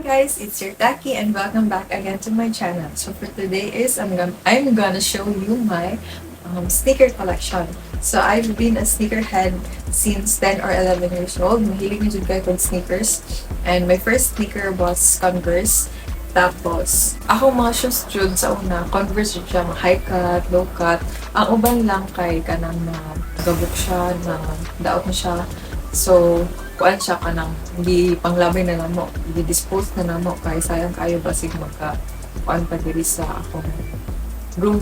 guys, it's your Taki and welcome back again to my channel. So for today is I'm gonna show you my sneaker collection. So I've been a sneakerhead since 10 or 11 years old. Mahilig na jud kayo kung sneakers. And my first sneaker was Converse. Tapos, ako mga shoes jud sa una, Converse jud siya, mga high cut, low cut. Ang uban lang kay kanang na gabok siya, na daot na siya. So, kuan siya kanang hindi panglabay na namo, hindi dispose na namo kay sayang kayo basig magka kuan pa diri sa akong room.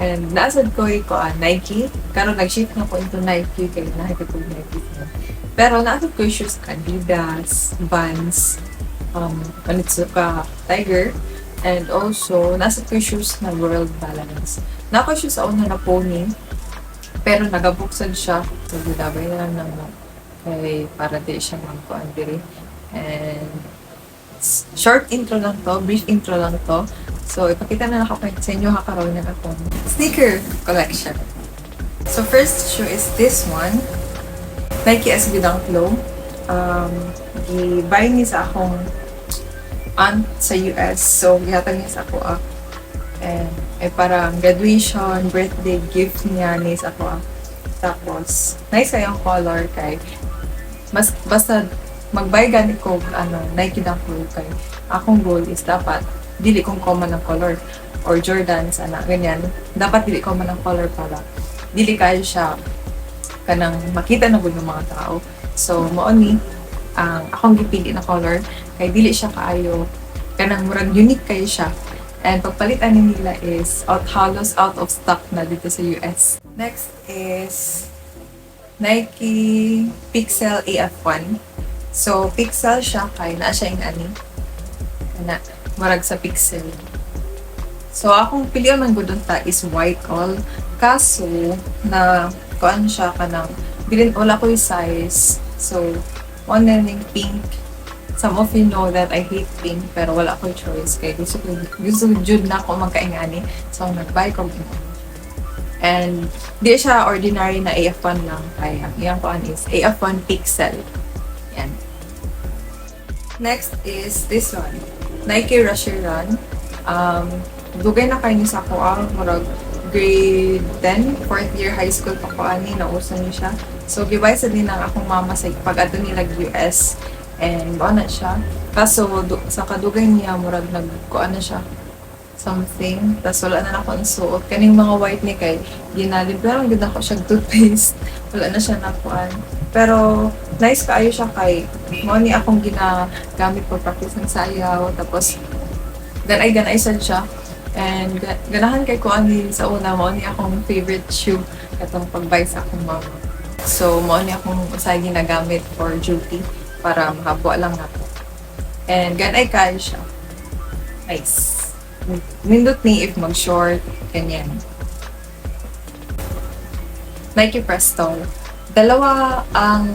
And nasad ko Nike, karon nag-shift na ko into Nike kay nakita ko Nike na. Pero nasad ko shoes Adidas, Vans, Onitsuka Tiger, and also nasad ko shoes na World Balance. Nako shoes sa una na Pony, pero nagabuksan siya. So, gudabay na lang namo kay para di siya magkuhan diri. And short intro lang to, brief intro lang to. So, ipakita na ako sa inyo hakaroon na akong sneaker collection. So, first shoe is this one. Nike SB Dunk Low. Gi-buy ni sa akong aunt sa US. So, gihatag niya sa ako and parang graduation, birthday gift niya ni sa ako Tapos, nice kayong color kay basta mag-buy gani ko Nike Dunk Low kay akong goal is dapat dili kong common ng color or Jordans ganyan, dapat dili common ng color para dili kayo siya kanang makita na gud ng mga tao. So mao ni ang akong gipili na color kay dili siya kaayo kanang murag unique kayo siya. And pagpalitan nila is halos out of stock na dito sa US. Next is Nike Pixel AF1. So, Pixel siya kay naa siya yung marag sa Pixel. So, akong pilihan man gudon ta is white all. Kaso, na kuan siya kanang wala ko yung size. So, one na yung pink. Some of you know that I hate pink, pero wala ko choice. Kaya gusto jud na ako magkaingani. So, nag-buy ko and di siya ordinary na AF1 lang. Kaya yung kuan is AF1 Pixel. Yan. Next is this one. Nike Rusher Run. Dugay na kayo ni sa ko murag grade 10, 4th year high school pa ko nauso niya siya. So, gibay sa din ang akong mama sa pag-ato nila US. And na siya. Kaso, sa kadugay niya, murag nagkuan na siya something. Tapos wala na ako ang suot. Kaning mga white ni kay ginalib. Pero ang ganda ko siya toothpaste. Wala na siya nakuan. Pero nice kaayo siya kay mo ni akong ginagamit for practice ng sayaw. Tapos ganay sad siya. And ganahan kay ko ani sa una mo ni akong favorite shoe katong pag-buy sa akong mama. So mo ni akong usay ginagamit for duty para mahabwa lang nato. And ganay kaayo siya. Nice. Nindot ni if mag-short, ganyan. Nike Presto. Dalawa ang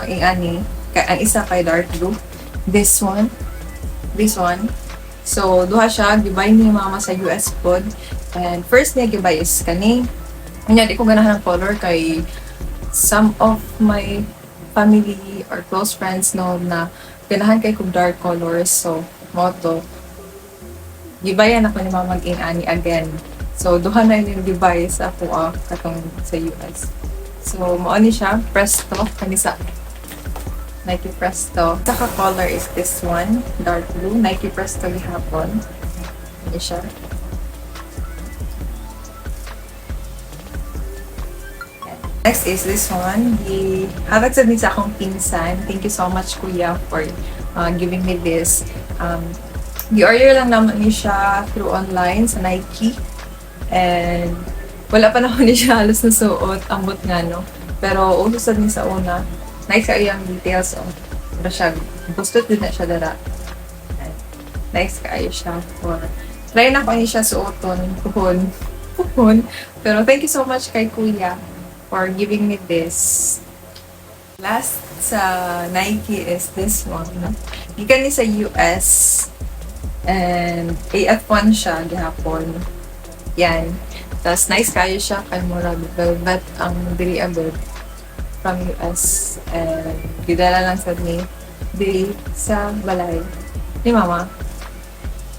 ingani. Ang isa kay dark blue. This one. So, duha siya. Gibay ni mama sa US pod. And first niya gibay is kani. Kanya di ko ganahan ng color kay some of my family or close friends know na ganahan kay kong dark colors. So, moto. Gibayan ako ni mama mag-ingani again. So, duha na yung gibay sa ako katong sa US. So, mao ni siya, Presto, kanisa Nike Presto. Saka color is this one, dark blue, Nike Presto gihapon. Ini siya. Next is this one. Hatag sa din sa akong pinsan. Thank you so much, kuya, for giving me this. I-order lang naman niya siya through online sa Nike. And wala pa naman niya siya halos na suot. Ambot nga, no? Pero ulusad niya sa una. Nice kayo yung details. Pero siya, bustot din na siya dara. And nice kayo siya. Try na ko niya siya suoton. Puhon. Pero thank you so much kay kuya for giving me this. Last sa Nike is this one. Gikan ni sa US. And AF1 siya gihapon. Yan. Tapos nice kayo siya kay murag velvet ang diri abot from US. And gidala lang sa ni diri sa balay. Ni Mama.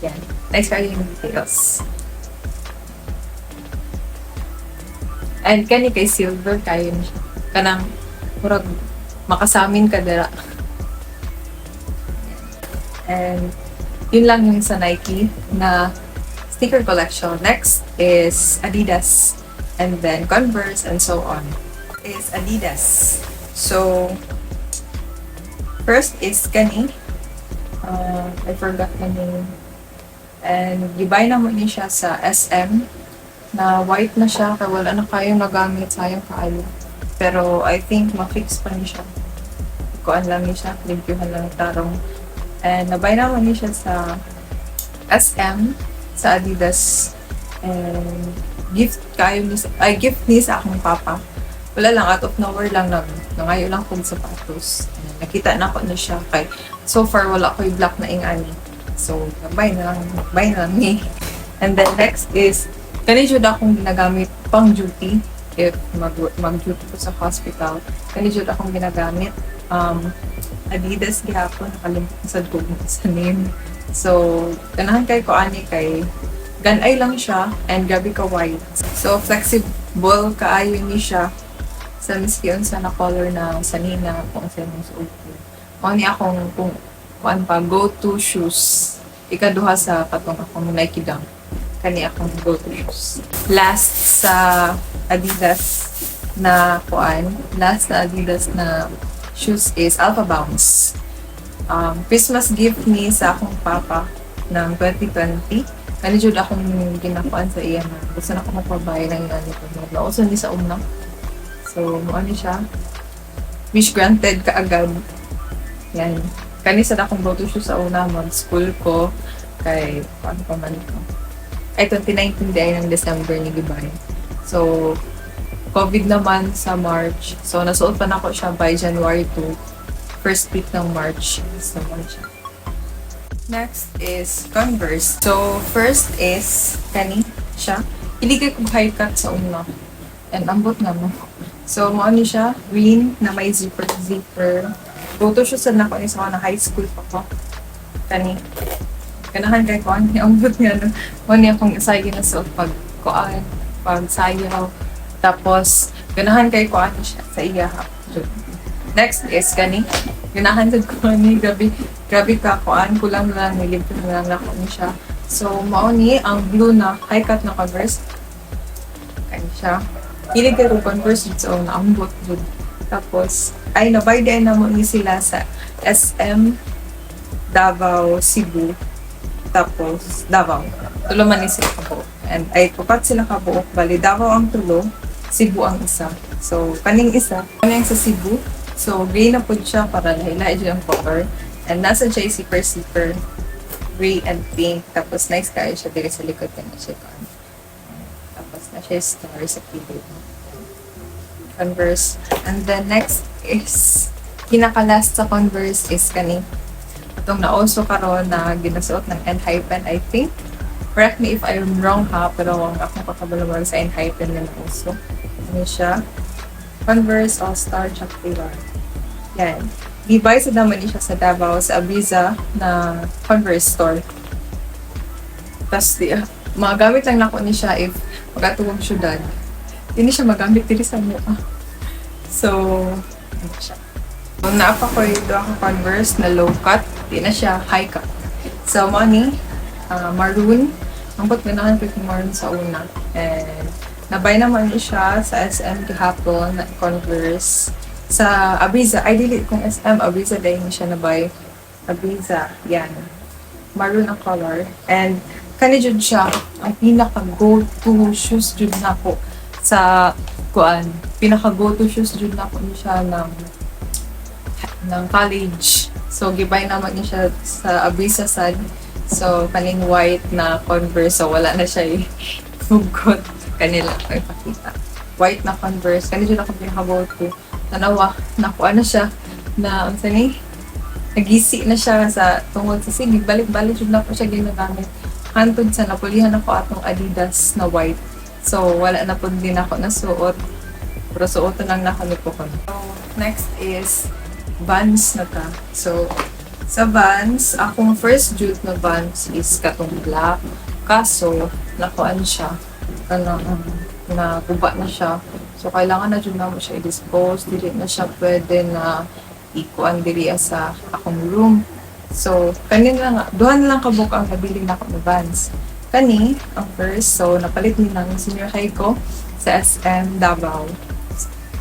Yan. Nice kayo yung details. And kani kay Silver kayo na siya. Kanang murag makasamin ka dira. And yun lang yung sa Nike na sneaker collection. Next is Adidas. And then Converse and so on. Is Adidas. So, first is kani. I forgot the name. And gibay na mo niya siya sa SM na white na siya kaya wala na kayo nagamit, sayang kaayo. Pero I think ma-fix pa niya siya. Kuan lang niya siya, reviewhan lang tarong. And nabay na mo niya siya sa SM, sa Adidas. And gift ni sa akong papa. Wala lang, out of nowhere lang nangayo lang kong sapatos. Nakita na ko na siya kay so far wala ko yung black na ingani. So, buy na lang ni. And then next is kani jud akong ginagamit pang duty if mag-duty ko sa hospital. Kani jud akong ginagamit Adidas gihapon, nakalimutan sad ko sa name. So, ganahan kay ko ani kay ganay lang siya and gabi ka white. So, flexible kaayo ni siya sa miski unsa na color na sanina kung sa mong suot ko. Mao ni akong kung kuan pa go-to shoes. Ikaduha sa katong akong Nike Dunk. Kani akong go-to shoes. Last sa Adidas na shoes is Alpha Bounce. Christmas gift ni sa akong papa ng 2020. Kani jud akong ginakuan sa iya na gusto na ko magpabay ng ilan nito. Nauso ni sa umna. So, mo ni siya. Wish granted kaagad. Yan. Kani sa akong go-to shoes sa una mag-school ko kay paano pa man ito. Ay 2019 day ng December ni gibay. So, COVID naman sa March. So, nasuot pa na ko siya by January 2. First week ng March. So, siya. Next is Converse. So, first is kani siya. Iligay ko high cut sa una. And ambot na mo. So, maano siya, green na may zipper. Go-to shoes na ako sa na high school pa ko. Kani. Ganahan kay ko, ambot nga no. Mani akong isay ginasuot pag kuan, pag sayaw. Tapos, ganahan kay ko siya sa iya ha. Next is kani. Ganahan sad ko ni grabe ka kuan, kulang lang nilibot na lang ako ni siya. So, mao ni ang blue na high cut na Converse. Kani siya. Hilig ka rin Converse so naambot dun. Tapos, ay nabay din na mo ni sila sa SM Davao, Cebu. Tapos, Davao. Tulo man ni sila kabuok. And ay pupat sila kabuok. Bali, Davao ang tulo, Cebu ang isa. So, kaning isa, kaning sa Cebu. So, gray na po siya para lahi-lahi dyan ang color. And nasa dyan zipper, gray and pink. Tapos, nice kayo siya dito sa likod na siya. Tapos, na siya star sa keyboard. Converse. And then next is pinaka-last sa Converse is kani itong nauso karon na ginasuot ng Enhypen, I think. Correct me if I'm wrong ha, pero ang akong pagkabalawag sa Enhypen na nauso. Ano siya? Converse All-Star Chaktiwa. Yan. Gibay sa naman siya sa Davao sa Abiza na Converse store. Tapos magamit lang na ko ni siya if magatuwang syudad. Hindi siya magamit diri sa mukha. So, ano siya. Kung naapa ko yung ako Converse na low cut, di na siya high cut. So, money, maroon. Ang ganahan ko yung maroon sa una. And, nabay naman siya sa SM kahapon na Converse. Sa Abiza, I delete kong SM, Abiza dahil siya nabay. Abiza, yan. Maroon ang color. And, kani jud siya, ang pinaka-go-to shoes jud na ko sa kuan, pinaka-go-to shoes jud na ko siya ng college. So gibay naman niya siya sa Abiza sad. So kaning white na Converse, so wala na siya hugot kanila ay pakita. White na Converse, kani jud ako pinaka-go-to. Tanawa, nakuha na siya na unsa ni? Nagisi na siya sa tungod sa sige, balik-balik jud na ko siya ginagamit. Hantod sa napulihan ako atong Adidas na white. So, wala na po din ako nasuot. Pero suotan lang na kami po ko. So, next is Vans na ta. So, Sa Vans, akong first jute na Vans is katong black. Kaso, nakuan siya. Ano, naguba na siya. So, kailangan na dyan na mo siya i-dispose. Dili na siya pwede na ikuan diri sa akong room. So, kanina nga, duhan lang kabuk ang nabili na ako na Vans. Kani, ang first, so, napalit nila ng senior high ko sa SM Davao.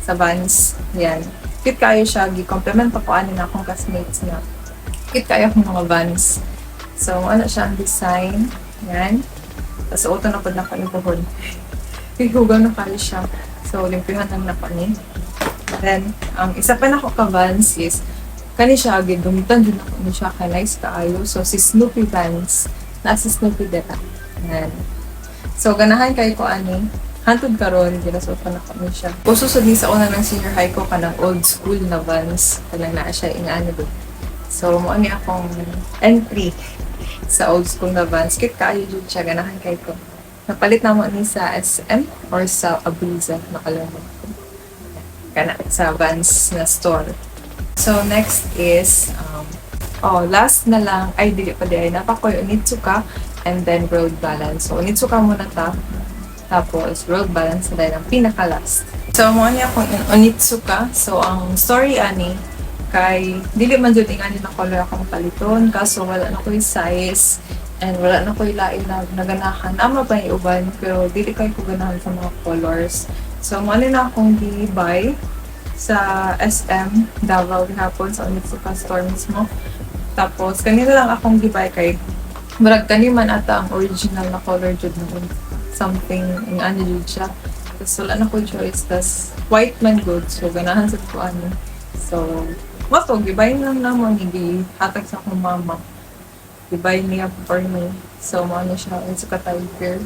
Sa Vans, yan. Cute kayo siya, gi-compliment pa ko ani na akong classmates na cute kayo akong mga Vans. So, ano siya ang design. Yan. Tapos, auto na po na ko yung puhod. Hihugaw na kayo siya. So, limpyuhan lang na ko ni. Then, ang isa pa na ko ka-Vans is, kani siya, gidumitan din ako ni siya, nice kaayo. So, si Snoopy Vans. Si Snoopy dita. Yan. So, ganahan kayo ko ani. Hantod karon ginasuot pa na kami siya. Kung susod ni sa una ng senior high ko, kanang old school na Vans. Kanang naa siya, inaano doon. So, mo ani akong entry sa old school na Vans. Cute kaayo dyan siya, ganahan kayo ko. Napalit na mo ni sa SM or sa Abuza, nakalaman ko. Kana sa Vans na store. So, next is, last na lang, ay, dili pa di ay, napakoy Onitsuka and then World Balance. So, Onitsuka muna ta, tapos World Balance na dahil ang pinaka-last. So, mo niya akong Onitsuka. So, ang story ani, kay, dili man dyan ani na color akong paliton, kaso wala na ko yung size, and wala na ko yung lain na naganahan. Ama pa yung uban, pero dili kayo ko ganahan sa mga colors. So, mo na akong di-buy sa SM Davao hapon sa Onitsuka store mismo. Tapos, kanina lang akong gibay kay murag kaniman ata ang original na color jud na something in ano jud siya. Tapos wala na ko choice. Tapos white man good. So, ganahan sa ko ano. So, mato, gibay lang naman hindi hatag sa akong mama. Gibay niya for me. So, ano siya, Onitsuka Tiger.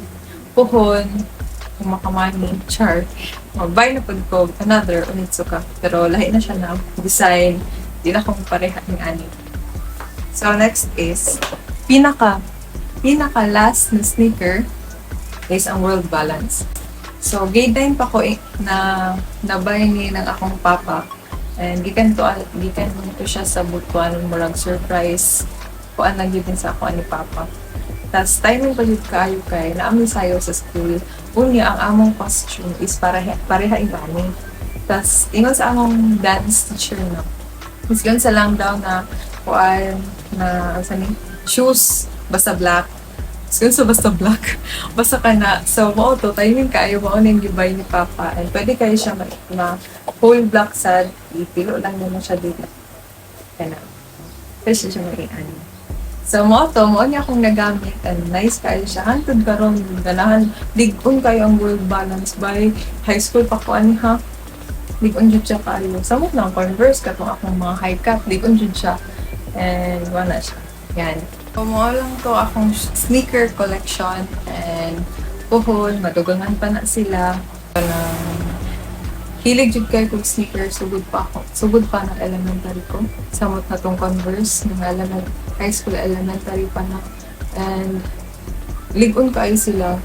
Puhon, makamani, char. Mag-buy na po ko another Onitsuka. Pero lahi na siya na design. Di na akong pareha ng ani. So, next is, pinaka last na sneaker is ang World Balance. So, grade 9 pa ko na nabay ni ng akong papa. And gikan to siya sa butuan murag surprise. Kuan lang yun din sa ako ni papa. Tapos, timing pa yun kaayo kay naamoy sayo sa school. Unya, ang among costume is pareha ingani. Tapos, ingon sa among dance teacher na. Misgon sa lang daw na kuan na shoes basta black. Misgon sa basta black. Basta ka na. So, mo to timing kaayo mo ning gibay ni papa. And pwede kayo siya na whole black sad. Ipilo lang naman siya dito. Kaya na. Pwede siya mag-iani. So, mo niya akong nagamit and nice kayo siya. Hantod karon ganahan. Digun kayo ang World Balance by high school pa ko ani ha. Digun jud siya kayo. Samot na ang Converse katong akong mga high cut. Digun jud siya. And wala siya. Yan. So, mo lang to akong sneaker collection and puhon. Madugangan pa na sila. Hilig jud kay kog sneakers, sugod pa ng elementary ko. Samot na tong Converse, ng high school elementary pa na. And ligon kayo sila.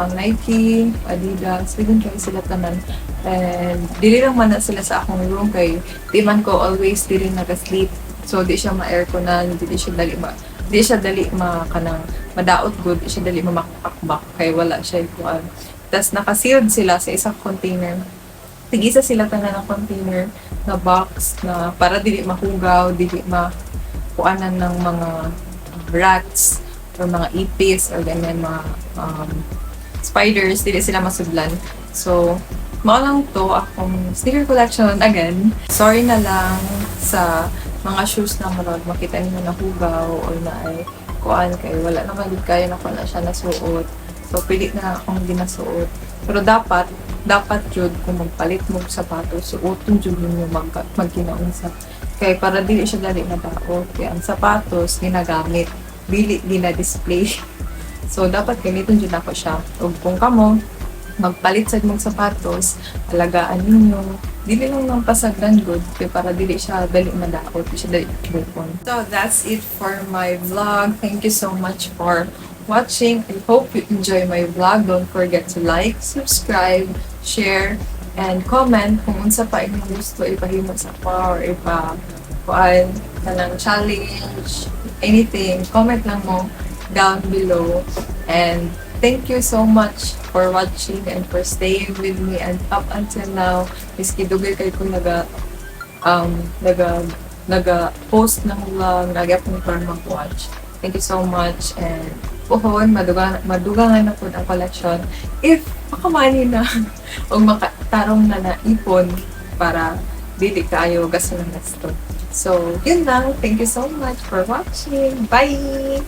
Ang Nike, Adidas, ligon kayo sila tanan. And dili lang man na sila sa akong room kay di man ko always dili nag-sleep. So di siya ma-airconan, di siya dali kanang madaot good, di siya dali mamakbak kay wala siya ikuan. Tas naka-sealed sila sa isang container. Tig-isa sila tanan ng container na box na para dili mahugaw, dili makuanan ng mga rats or mga ipis or ganyan mga spiders, dili sila masudlan. So, mao lang to akong sneaker collection again. Sorry na lang sa mga shoes na marag makita niyo na hugaw or na ay kuan kay wala naman gid kayo na ko na siya nasuot. So, pilit na akong ginasuot. Pero dapat jud kung magpalit mo sapatos, suoton jud ninyo magkinaunsa. Kaya para dili siya dali madaot. Kaya ang sapatos ginagamit, dili gina-display. So dapat gamiton jud ako siya. Ug kung kamo magpalit sad mong sapatos, alagaan ninyo. Dili lang nang pasagdan good, kaya para dili siya dali madaot, dili siya dali bukon. So that's it for my vlog. Thank you so much for watching. I hope you enjoy my vlog. Don't forget to like, subscribe, share, and comment kung unsa pa inyong gusto ipahimo sa ako or kanang challenge, anything, comment lang mo down below. And thank you so much for watching and for staying with me and up until now. Miski dugay kay ko naga post ng vlog, nag-upload para mag-watch. Thank you so much and pohon, madugangan na po ang collection. If makamani na o makatarong na naipon para dili kayo gasto ng gasto. So, yun lang. Thank you so much for watching. Bye!